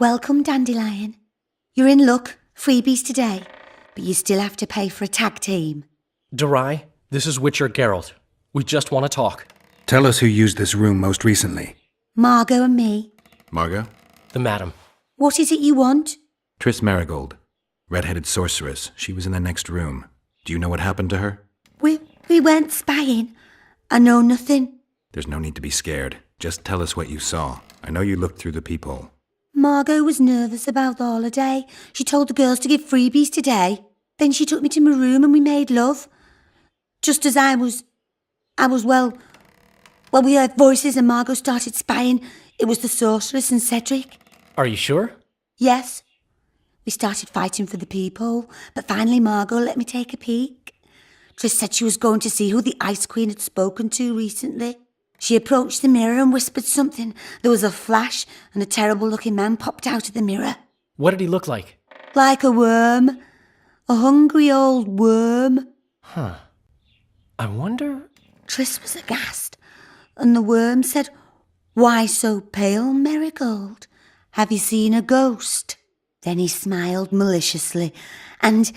Welcome, Dandelion. You're in luck, freebies today, but you still have to pay for a tag team. Durai, this is Witcher Geralt. We just want to talk. Tell us who used this room most recently. Margot and me. Margot? The madam. What is it you want? Triss Marigold. Red-headed sorceress. She was in the next room. Do you know what happened to her? We weren't spying. I know nothing. There's no need to be scared. Just tell us what you saw. I know you looked through the peephole. Margot was nervous about the holiday. She told the girls to give freebies today. Then she took me to my room and we made love. Just as I was, well, we heard voices and Margot started spying. It was the sorceress and Cedric. Are you sure? Yes. We started fighting for the peephole, but finally Margot let me take a peek. Triss said she was going to see who the Ice Queen had spoken to recently. She approached the mirror and whispered something. There was a flash and a terrible-looking man popped out of the mirror. What did he look like? Like a worm. A hungry old worm. Huh. I wonder... Triss was aghast, and the worm said, "Why so pale, Marigold? Have you seen a ghost?" Then he smiled maliciously, and...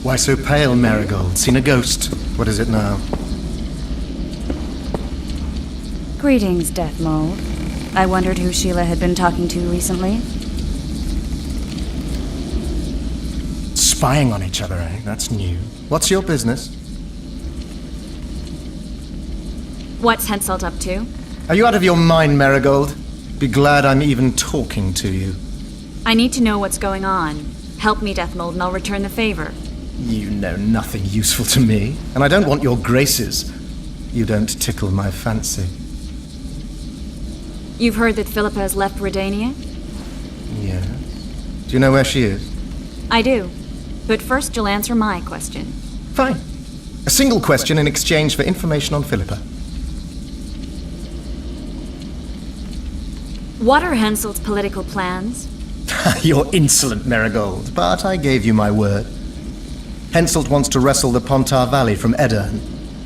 Why so pale, Marigold? Seen a ghost? What is it now? Greetings, Death Mold. I wondered who Sheila had been talking to recently. Spying on each other, eh? That's new. What's your business? What's Henselt up to? Are you out of your mind, Marigold? Be glad I'm even talking to you. I need to know what's going on. Help me, Death Mold, and I'll return the favor. You know nothing useful to me, and I don't want your graces. You don't tickle my fancy. You've heard that Philippa has left Redania? Yes. Do you know where she is? I do. But first you'll answer my question. Fine. A single question in exchange for information on Philippa. What are Henselt's political plans? You're insolent, Marigold, but I gave you my word. Henselt wants to wrestle the Pontar Valley from Edirn,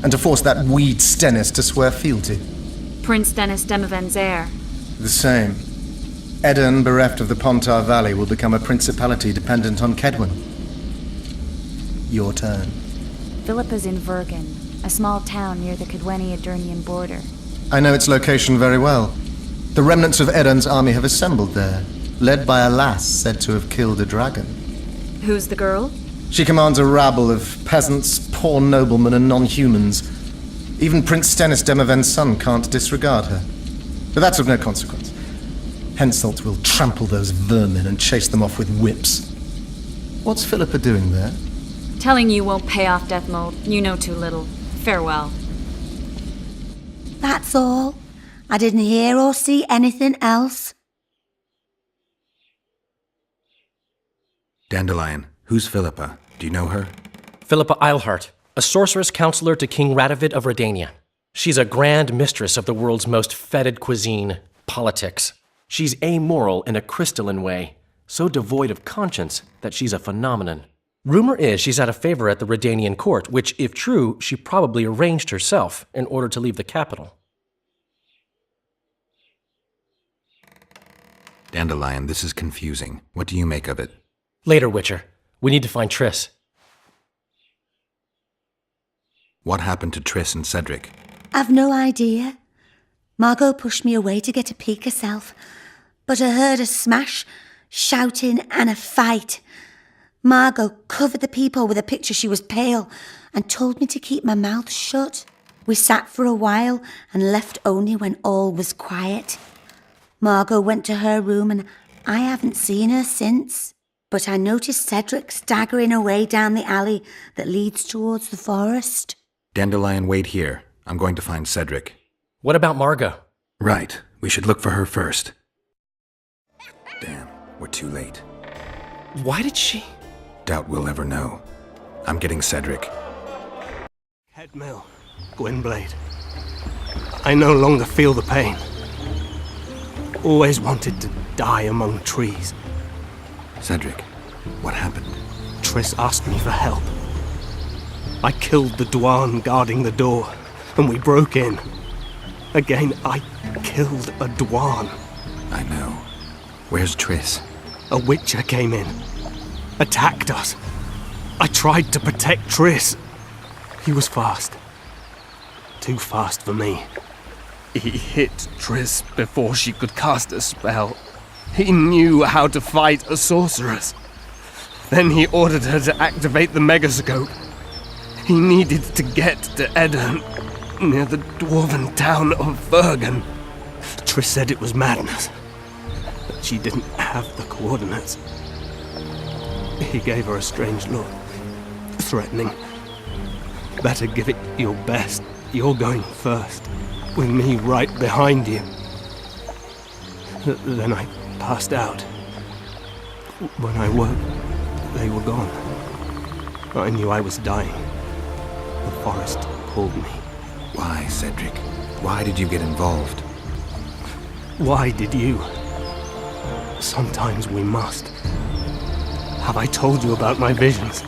and to force that weed Stennis to swear fealty. Prince Dennis Demaven's heir. The same. Edirn, bereft of the Pontar Valley, will become a principality dependent on Kedwen. Your turn. Philippa's in Vergen, a small town near the Kedweni-Edirnian border. I know its location very well. The remnants of Edirn's army have assembled there, led by a lass said to have killed a dragon. Who's the girl? She commands a rabble of peasants, poor noblemen, and non-humans. Even Prince Stennis Demaven's son can't disregard her. But that's of no consequence. Henselt will trample those vermin and chase them off with whips. What's Philippa doing there? Telling you won't pay off, Death Mold. You know too little. Farewell. That's all. I didn't hear or see anything else. Dandelion, who's Philippa? Do you know her? Philippa Eilhart, a sorceress counselor to King Radovid of Redania. She's a grand mistress of the world's most fetid cuisine, politics. She's amoral in a crystalline way, so devoid of conscience that she's a phenomenon. Rumor is she's had a favor at the Redanian court, which, if true, she probably arranged herself in order to leave the capital. Dandelion, this is confusing. What do you make of it? Later, Witcher. We need to find Triss. What happened to Triss and Cedric? I've no idea. Margot pushed me away to get a peek herself, but I heard a smash, shouting, and a fight. Margot covered the peephole with a picture. She was pale and told me to keep my mouth shut. We sat for a while and left only when all was quiet. Margot went to her room and I haven't seen her since. But I noticed Cedric staggering away down the alley that leads towards the forest. Dandelion, wait here. I'm going to find Cedric. What about Margot? Right. We should look for her first. Damn, we're too late. Why did she... Doubt we'll ever know. I'm getting Cedric. Headmill, Gwynblade. I no longer feel the pain. Always wanted to die among trees. Cedric, what happened? Triss asked me for help. I killed the Dwan guarding the door, and we broke in. Again, I killed a Dwan. I know. Where's Triss? A Witcher came in, attacked us. I tried to protect Triss. He was fast. Too fast for me. He hit Triss before she could cast a spell. He knew how to fight a sorceress. Then he ordered her to activate the megascope. He needed to get to Edirn, near the dwarven town of Vergen. Triss said it was madness, that she didn't have the coordinates. He gave her a strange look, threatening. Better give it your best. You're going first, with me right behind you. Then I passed out. When I woke, they were gone. I knew I was dying. The forest called me. Why, Cedric? Why did you get involved? Why did you? Sometimes we must. Have I told you about my visions?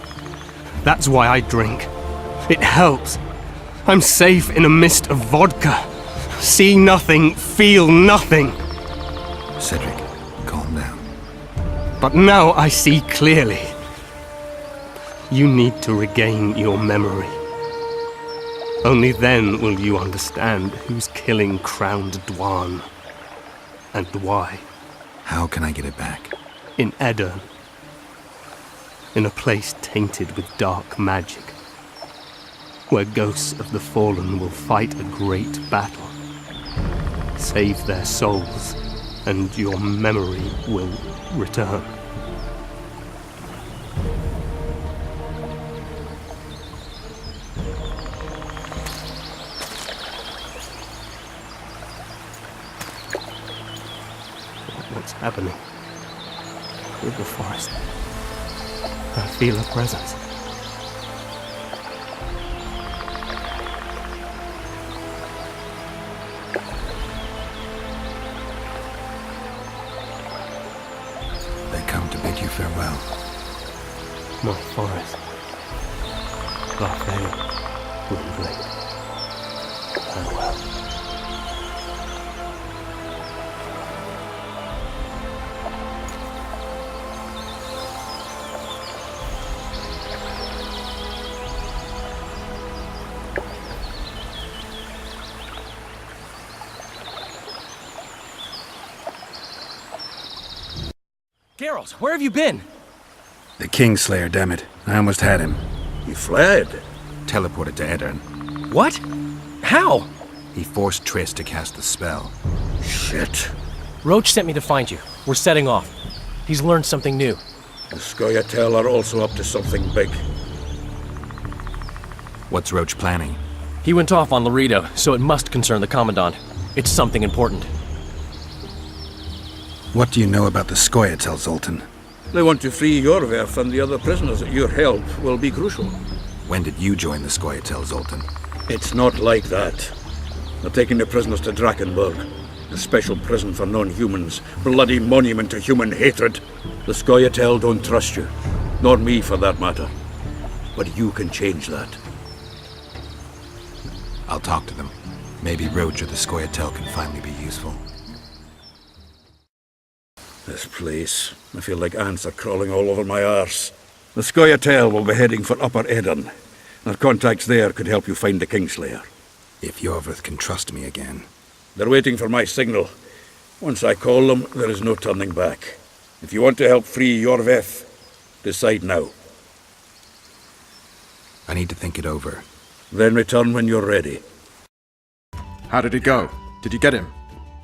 That's why I drink. It helps. I'm safe in a mist of vodka. See nothing, feel nothing. Cedric, calm down. But now I see clearly. You need to regain your memory. Only then will you understand who's killing Crowned Dwan. And why. How can I get it back? In Edirn. In a place tainted with dark magic. Where ghosts of the fallen will fight a great battle. Save their souls, and your memory will return. What's happening with the forest? I feel a presence. They come to bid you farewell. My forest. Scoia'tael, Gwynblade. Farewell. Geralt, where have you been? The Kingslayer, damn it. I almost had him. He fled. Teleported to Edirn. What? How? He forced Triss to cast the spell. Shit. Roche sent me to find you. We're setting off. He's learned something new. The scoia'tael are also up to something big. What's Roche planning? He went off on Laredo, so it must concern the Commandant. It's something important. What do you know about the scoia'tael, Zoltan? They want to free Yorveth and the other prisoners. Your help will be crucial. When did you join the scoia'tael, Zoltan? It's not like that. They're taking the prisoners to Drakenberg, a special prison for non-humans, bloody monument to human hatred. The scoia'tael don't trust you, nor me for that matter. But you can change that. I'll talk to them. Maybe Roche or the scoia'tael can finally be useful. This place, I feel like ants are crawling all over my arse. The scoia'tael will be heading for Upper Edirn. Their contacts there could help you find the Kingslayer. If Yorveth can trust me again. They're waiting for my signal. Once I call them, there is no turning back. If you want to help free Yorveth, decide now. I need to think it over. Then return when you're ready. How did it go? Did you get him?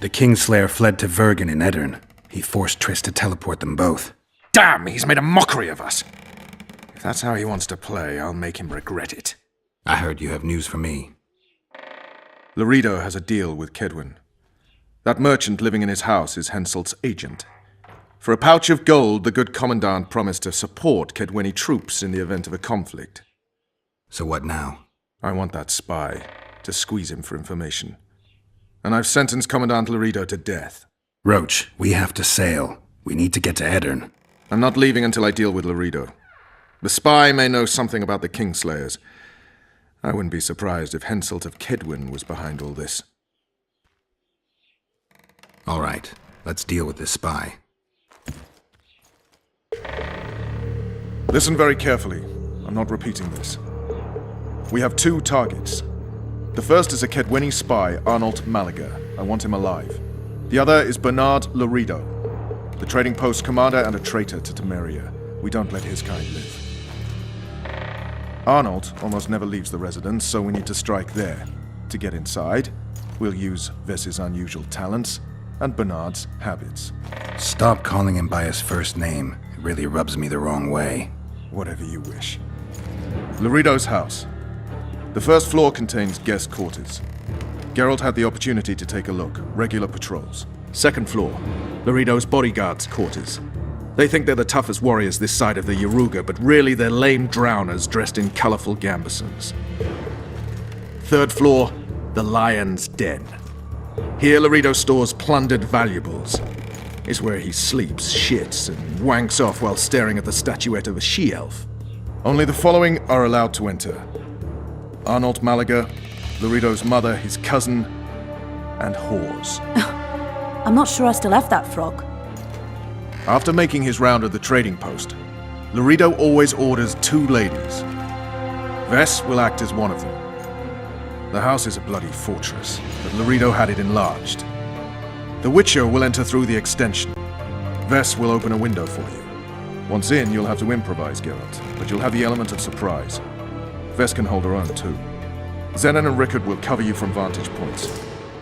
The Kingslayer fled to Vergen in Edirn. He forced Triss to teleport them both. Damn, he's made a mockery of us. If that's how he wants to play, I'll make him regret it. I heard you have news for me. Laredo has a deal with Kedwin. That merchant living in his house is Henselt's agent. For a pouch of gold, the good Commandant promised to support Kedweni troops in the event of a conflict. So what now? I want that spy, to squeeze him for information. And I've sentenced Commandant Laredo to death. Roche, we have to sail. We need to get to Edirn. I'm not leaving until I deal with Laredo. The spy may know something about the Kingslayers. I wouldn't be surprised if Henselt of Kedwin was behind all this. All right, let's deal with this spy. Listen very carefully. I'm not repeating this. We have 2 targets. The first is a Kedweni spy, Arnold Malaga. I want him alive. The other is Bernard Laredo, the trading post commander and a traitor to Temeria. We don't let his kind live. Arnold almost never leaves the residence, so we need to strike there. To get inside, we'll use Vess's unusual talents and Bernard's habits. Stop calling him by his first name. It really rubs me the wrong way. Whatever you wish. Laredo's house. The first floor contains guest quarters. Geralt had the opportunity to take a look. Regular patrols. Second floor, Laredo's bodyguards' quarters. They think they're the toughest warriors this side of the Yaruga, but really they're lame drowners dressed in colorful gambesons. Third floor, the Lion's Den. Here Laredo stores plundered valuables. It's where he sleeps, shits, and wanks off while staring at the statuette of a she-elf. Only the following are allowed to enter. Arnold Malaga, Laredo's mother, his cousin, and whores. I'm not sure I still have that frog. After making his round of the trading post, Laredo always orders 2 ladies. Vess will act as one of them. The house is a bloody fortress, but Laredo had it enlarged. The Witcher will enter through the extension. Vess will open a window for you. Once in, you'll have to improvise, Geralt, but you'll have the element of surprise. Vess can hold her own, too. Zenon and Rickard will cover you from vantage points.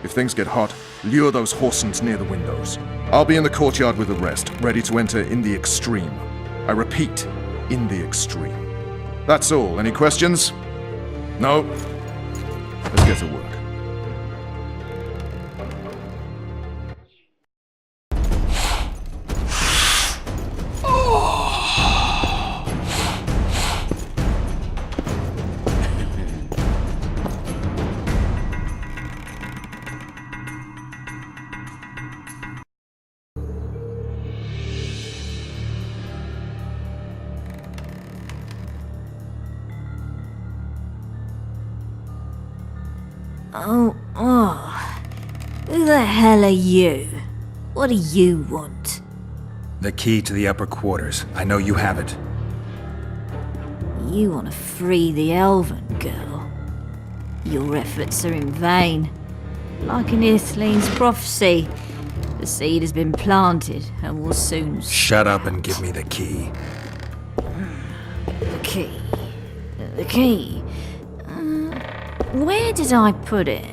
If things get hot, lure those horsens near the windows. I'll be in the courtyard with the rest, ready to enter in the extreme. I repeat, in the extreme. That's all. Any questions? No? Let's get to work. Who the hell are you? What do you want? The key to the upper quarters. I know you have it. You want to free the elven girl. Your efforts are in vain. Like in Ithleen's prophecy, the seed has been planted and will soon... Shut up and give me the key. The key. The key. Where did I put it?